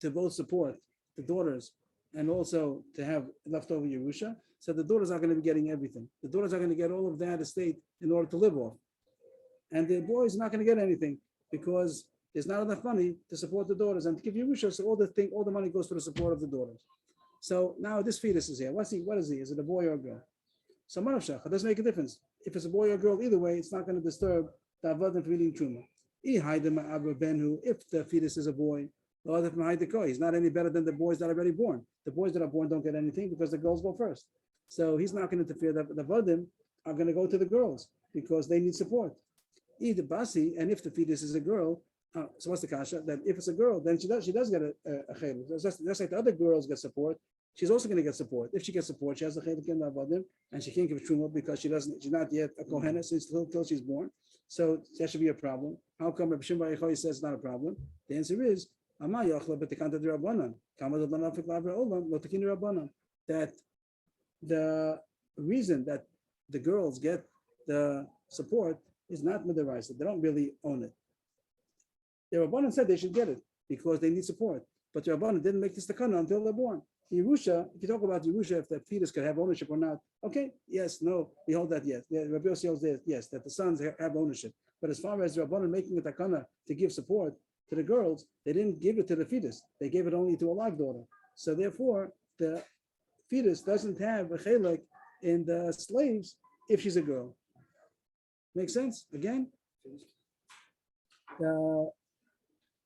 to both support the daughters and also to have leftover Yerusha. So the daughters are going to be getting everything. The daughters are going to get all of that estate in order to live off. And the boys are not going to get anything because there's not enough money to support the daughters and to give Yerusha. So all the money goes for the support of the daughters. So now this fetus is here. What is he? Is it a boy or a girl? So Manavshach, it doesn't make a difference. If it's a boy or a girl, either way, it's not going to disturb the avodim from eating truma. If the fetus is a boy, he's not any better than the boys that are already born. The boys that are born don't get anything because the girls go first. So he's not going to interfere. The avodim are going to go to the girls because they need support. Either basi, and if the fetus is a girl, so what's the kasha? That if it's a girl, then she does get a chaylik. Just like the other girls get support, she's also going to get support. If she gets support, she has a chaylik in the avodim, and she can't give truma because she's not yet a kohenet since until she's born. So that should be a problem. How come Rabbi Shimon Bar Yochai says it's not a problem? The answer is that the reason that the girls get the support is not midaraisa. They don't really own it. The Rabbanan said they should get it because they need support. But the Rabbanan didn't make this takana until they're born. Yerusha, if you talk about Yerusha, if the fetus could have ownership or not, okay, yes, no, we hold that yes. Rabbi Yossi holds that yes, that the sons have ownership. But as far as the Rabbanan making a takana to give support to the girls, they didn't give it to the fetus. They gave it only to a live daughter. So therefore, the fetus doesn't have a chelek in the slaves if she's a girl. Make sense? Again, the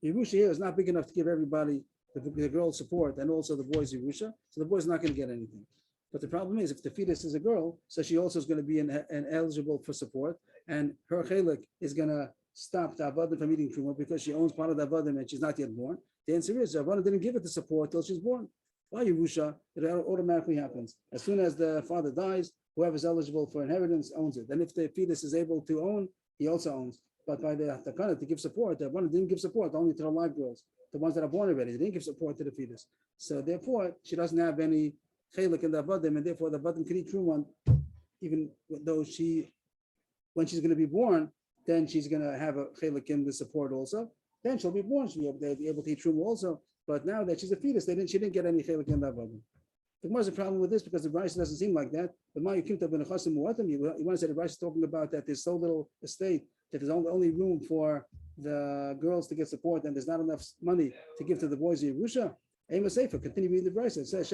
Yerusha here is not big enough to give everybody the girls support and also the boys Yerusha, so the boy's not going to get anything. But the problem is, if the fetus is a girl, so she also is going to be an eligible for support, and her chelik is gonna stop the avodim from eating truma because she owns part of the avodim and she's not yet born. The answer is the avodim didn't give it the support till she's born. By Yerusha, it automatically happens. As soon as the father dies, whoever's eligible for inheritance owns it. And if the fetus is able to own, he also owns. But by the takana to give support, the avodim didn't give support only to the live girls, the ones that are born already. They didn't give support to the fetus. So therefore, she doesn't have any chelik in the avodim, and therefore the avodim can eat truma, even though when she's going to be born, then she's going to have a chelik in the support also. Then she'll be born, she'll be able to eat truma also. But now that she's a fetus, she didn't get any chelik in the avodim. The Gemara has a problem with this because the Bryce doesn't seem like that. But you want to say the Bryce is talking about that there's so little estate that there's only room for the girls to get support and there's not enough money to give to the boys in Yerusha. Continue reading the Bryce. It says it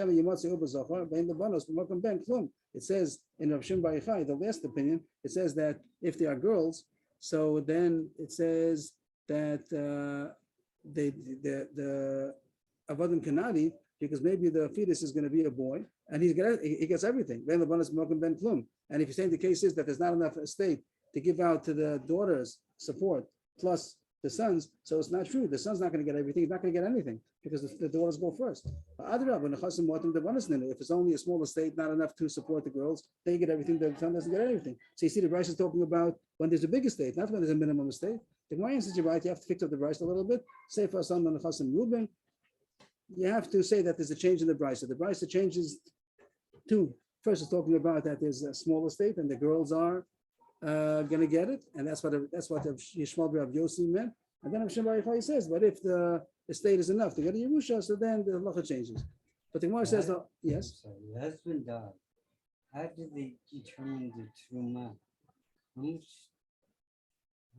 says in Rav Shimon Bar Yochai, the last opinion, it says that if they are girls, so then it says that the avodim kanadi, because maybe the fetus is going to be a boy and he gets everything. And if you're saying the case is that there's not enough estate to give out to the daughters support plus the sons, so it's not true. The son's not going to get everything. He's not going to get anything because the daughters go first. If it's only a small estate, not enough to support the girls, they get everything. The son doesn't get anything. So you see, the Bryce is talking about when there's a big estate, not when there's a minimum estate. The Gemara says you're right. You have to fix up the Bryce a little bit. Say for a son, Reuben, you have to say that there's a change in the Bryce. The Bryce changes two. First, it's talking about that there's a small estate and the girls are going to get it, and that's what Yishmael Rav Yossi meant. And then Hashem Baruch Hu says, but if the estate is enough to get a Yerusha, so then the halacha changes. But the Gemara says, yes. So the husband died. How did they determine the truma? How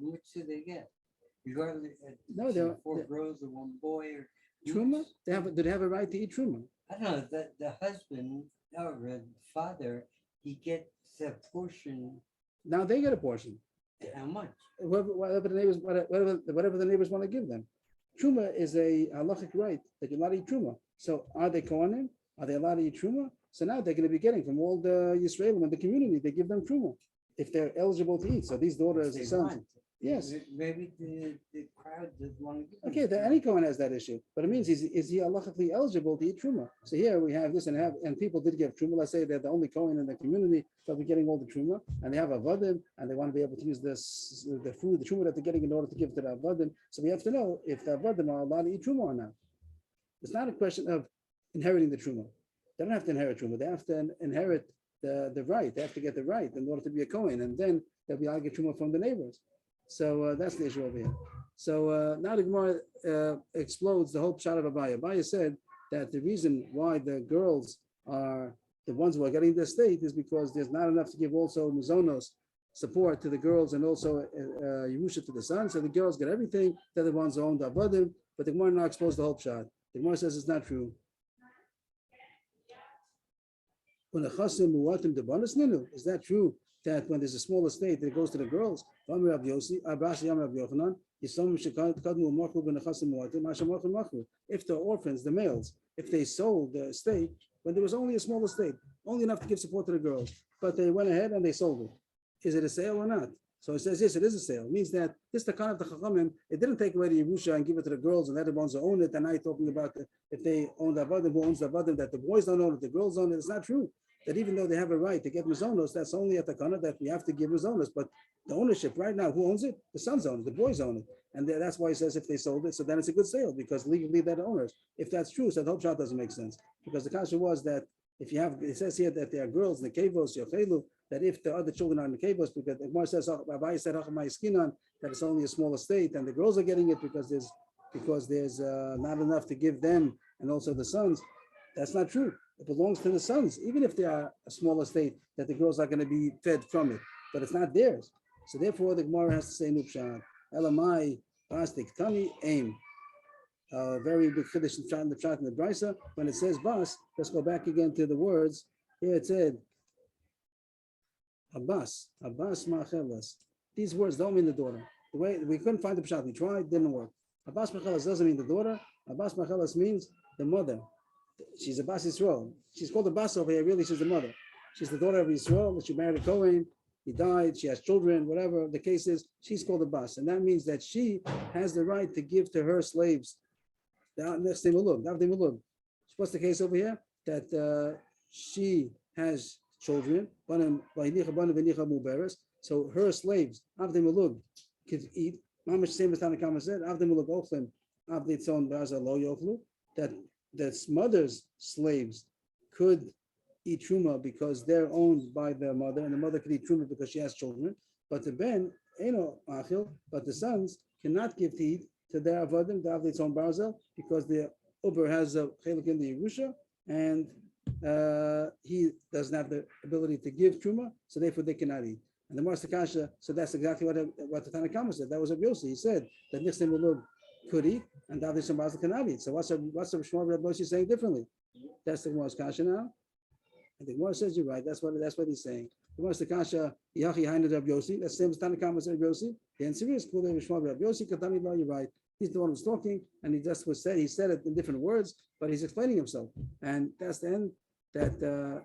much did they get? Regardless, No, they're 4 girls or 1 boy or truma. Do they have a right to eat truma? I don't know. The husband or the father, he gets a portion. Now they get a portion. How much? Whatever the neighbors want to give them. Truma is a halachic right that you're allowed to eat truma. So are they Kohanim? Are they allowed to eat truma? So now they're going to be getting from all the Yisraelim in the community. They give them truma if they're eligible to eat. So these daughters and sons. Yes. Maybe the crowd doesn't want to give them Okay, any Kohen has that issue, but it means is he halachically eligible to eat truma? So here we have this and people did give truma. Let's say they're the only Kohen in the community, they'll be getting all the truma, and they have avodim, and they want to be able to use the food, the truma that they're getting in order to give to the avodim. So we have to know if the avodim are allowed to eat truma or not. It's not a question of inheriting the truma. They don't have to inherit truma. They have to inherit the right. They have to get the right in order to be a Kohen, and then they'll be able to get truma from the neighbors. So that's the issue over here. So now the Gemara explodes the whole pshat of Abaya. Abaya said that the reason why the girls are the ones who are getting the estate is because there's not enough to give also mizonos support to the girls and also Yerusha to the sons. So the girls get everything. They're the ones who own the Abadim. But the Gemara now exposed the whole pshat. The Gemara says it's not true. Is that true? That when there's a small estate, it goes to the girls. If the orphans, the males, if they sold the estate, when there was only a small estate, only enough to give support to the girls, but they went ahead and they sold it. Is it a sale or not? So it says, yes, it is a sale. It means that this takana of the Chachamim, it didn't take away the Yerusha and give it to the girls and they're the ones who own it. And now talking about if they own the Avadim, who owns the Avadim, that the boys don't own it, the girls own it. It's not true. That even though they have a right to get mizonos, that's only at the takana that we have to give mizonos. But the ownership right now, who owns it? The sons own it, the boys own it. And that's why he says if they sold it, so then it's a good sale because legally they're the owners. If that's true, so the whole shot doesn't make sense. Because the kasha was that if you have, it says here that there are girls in the kavos, yochelu, that if the other children are in the kavos, because the Gemara says, Rabbi said, that it's only a small estate, and the girls are getting it because there's not enough to give them and also the sons. That's not true. It belongs to the sons, even if they are a small estate, that the girls are going to be fed from it, but it's not theirs. So therefore, the Gemara has to say nupshat. Elamai bastik tani aim. Very big chiddush in the pshat in the brisa. When it says bas, let's go back again to the words. Here it said Abbas ma'achelas. These words don't mean the daughter. The way we couldn't find the pshat, we tried, didn't work. Abbas ma'achelas doesn't mean the daughter. Abbas ma'achelas means the mother. She's a Bas Yisrael. She's called a Bas over here. Really, she's the mother. She's the daughter of Yisrael. She married a Kohen, he died, she has children, whatever the case is, she's called a bas. And that means that she has the right to give to her slaves. What's the case over here? That she has children, so her slaves, could eat. Same as Tanakama said, that the mother's slaves could eat truma because they're owned by their mother, and the mother could eat truma because she has children. But the ben, but the sons cannot give to eat to their avodim, to have its own barzel, because the uber has a chelik in the Yerusha, and he doesn't have the ability to give truma, so therefore they cannot eat. And the Master Kasha, so that's exactly what the Tanakhama said. That was a Yossi. He said that Nichsim Ulug could eat and David Shambaz cannot eat. So what's the Shmuel Reb Moshe saying differently? That's the Gemara's Kasha now. And the Gemara says you're right. That's what he's saying. The Master Kasha, Yachi Hainu Reb Yossi. That's the same as Tanakhama said Yossi. The answer is Kul Shmuel Reb Yossi Katani Lo. You're right. He's the one who's talking, and he just was said. He said it in different words, but he's explaining himself. And that's the end. That the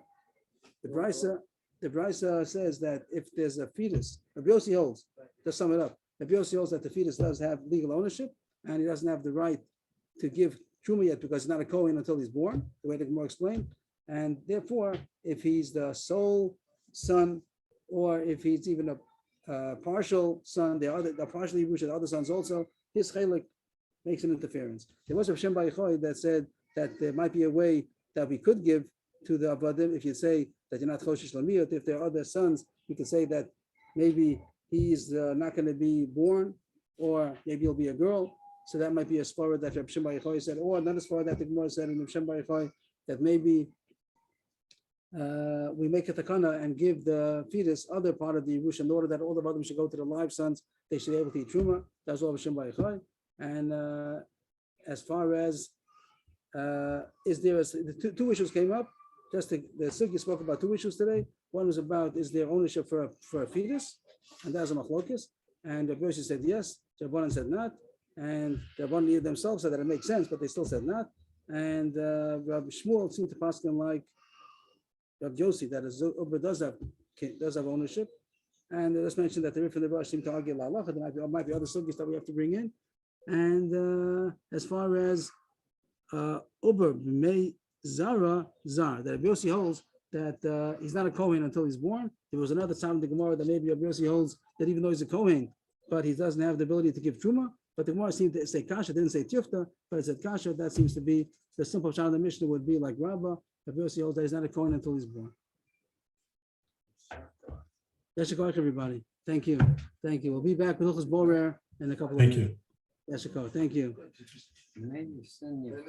Brisa says that if there's a fetus, Rabbi Yossi holds, to sum it up, Rabbi Yossi holds that the fetus does have legal ownership, and he doesn't have the right to give truma yet because he's not a Kohen until he's born, the way the Gemara explained. And therefore, if he's the sole son, or if he's even a partial son, the partially Yerusha, the other sons also, his chelik makes an interference. There was a Shem Bayichoy that said that there might be a way that we could give to the Avadim if you say that you're not Choshesh Lamiyot. If there are other sons, you can say that maybe he's not going to be born, or maybe he'll be a girl. So that might be a svara that Reb Shem Bayichoy said, or another svara that the Gemara said in Reb Shem Bayichoy, that maybe we make a takana and give the fetus other part of the Yerusha in order that all the Avadim should go to the live sons. They should be able to eat truma. That's all Reb Shem Bayichoy. And as far as is there the two issues came up. Just the Sugi spoke about two issues today. One was about is there ownership for a fetus, and that's a machlokes. And the Yossi said yes, the Rabbanan said not, and the Rabbanan themselves said that it makes sense, but they still said not. And Rabbi Shmuel seemed to pass him like Rabbi Yossi that Uber does have ownership. And they just mentioned that the Rif and the Rosh seem to argue la halacha. There might be other sugis that we have to bring in. And as far as Uber may Zara, that Rabbi Yossi holds that he's not a Kohen until he's born. There was another time in the Gemara that maybe Rabbi Yossi holds that even though he's a Kohen, but he doesn't have the ability to give Truma. But the Gemara seemed to say Kasha, didn't say Tifta, but it said Kasha. That seems to be the simple Shana of the Mishnah would be like Rabbah. Rabbi Yossi holds that he's not a Kohen until he's born. Yeshikar, everybody. Thank you. We'll be back with Hilchos Borer in a couple of minutes. Thank you. Yeshikar, thank you. Maybe send you.